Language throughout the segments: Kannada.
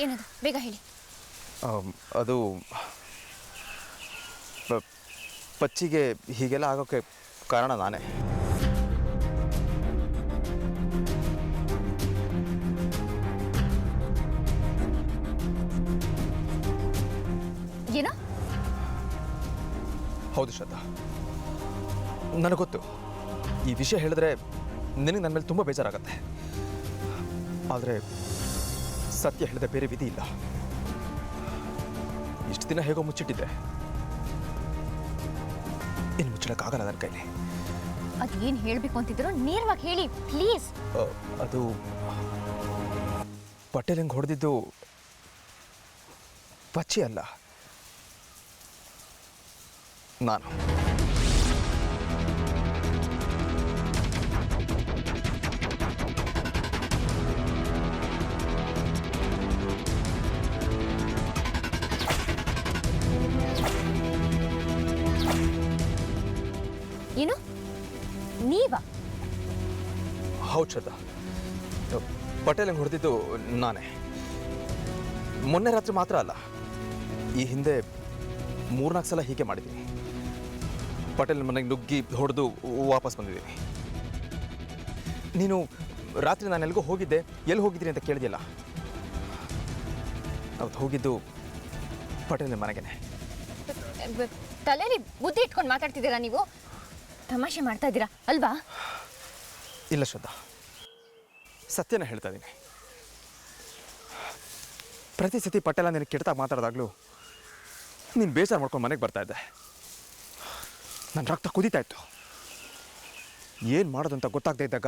ಏನದು ಬೇಗ ಹೇಳಿ. ಅದು ಪಚ್ಚಿಗೆ ಹೀಗೆಲ್ಲ ಆಗೋಕ್ಕೆ ಕಾರಣ ನಾನೇ. ಏನೋ? ಹೌದು ಶ್ರದ್ಧಾ, ನನಗೆ ಗೊತ್ತು ಈ ವಿಷಯ ಹೇಳಿದ್ರೆ ನಿನಗೆ ನನ್ನ ಮೇಲೆ ತುಂಬ ಬೇಜಾರಾಗತ್ತೆ. ಆದರೆ ಸತ್ಯ ಹೇಳಿದ್ರೆ ಬೇರೆ ವಿಧಿ ಇಲ್ಲ. ಇಷ್ಟು ದಿನ ಹೇಗೋ ಮುಚ್ಚಿಟ್ಟಿದ್ದೆ, ಇನ್ನು ಮುಚ್ಚಳಕ್ಕಾಗಲ್ಲ ನನ್ನ ಕೈಲಿ. ಅದೇನು ಹೇಳಬೇಕು ಅಂತಿದ್ರು ನೇರವಾಗಿ ಹೇಳಿ ಪ್ಲೀಸ್. ಅದು ಪಟೇಲ್ ಹೆಂಗೆ ಹೊಡೆದಿದ್ದು ಪಚ್ಚಿ ಅಲ್ಲ, ನಾನು. ಏನು? ನೀವಾ? ಹೌದು ಶ್ರದ್ಧಾ, ಪಟೇಲ್ ಹೆಂಗೆ ಹೊಡೆದಿದ್ದು ನಾನೇ. ಮೊನ್ನೆ ರಾತ್ರಿ ಮಾತ್ರ ಅಲ್ಲ, ಈ ಹಿಂದೆ 3-4 ಸಲ ಹೀಗೆ ಮಾಡಿದ್ದೀನಿ. ಪಟೇಲ್ ಮನೆಗೆ ನುಗ್ಗಿ ಹೊಡೆದು ವಾಪಸ್ ಬಂದಿದ್ದೀನಿ. ನೀನು ರಾತ್ರಿ ನಾನು ಎಲ್ಲಿಗೋ ಹೋಗಿದ್ದೆ, ಎಲ್ಲಿ ಹೋಗಿದ್ದೀನಿ ಅಂತ ಕೇಳಿದಿಲ್ಲ. ಅವತ್ತು ಹೋಗಿದ್ದು ಪಟೇಲ್ ಮನೆಗೇನೆ. ತಲೆಯಲ್ಲಿ ಬುದ್ಧಿ ಇಟ್ಕೊಂಡು ಮಾತಾಡ್ತಿದ್ದೀರಾ ನೀವು? ತಮಾಷೆ ಮಾಡ್ತಾ ಇದ್ದೀರಾ ಅಲ್ವಾ? ಇಲ್ಲ ಶ್ರದ್ಧಾ, ಸತ್ಯನ ಹೇಳ್ತಾ ಇದ್ದೀನಿ. ಪ್ರತಿ ಸತಿ ಪಟೇಲ ನಿನಗೆ ಕೆಡ್ತಾಗ ಮಾತಾಡಿದಾಗಲೂ ನೀನು ಬೇಜಾರು ಮಾಡ್ಕೊಂಡು ಮನೆಗೆ ಬರ್ತಾ ಇದ್ದೆ. ನನ್ನ ರಕ್ತ ಕುದೀತಾ ಇತ್ತು. ಏನು ಮಾಡೋದಂತ ಗೊತ್ತಾಗದೇ ಇದ್ದಾಗ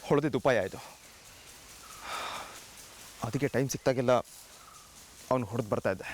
ಹೊಡೆದಿದ್ದು ಉಪಾಯ ಇದು. ಅದಕ್ಕೆ ಟೈಮ್ ಸಿಕ್ತಾಗೆಲ್ಲ ಅವನು ಹೊಡೆದು ಬರ್ತಾ ಇದ್ದೆ.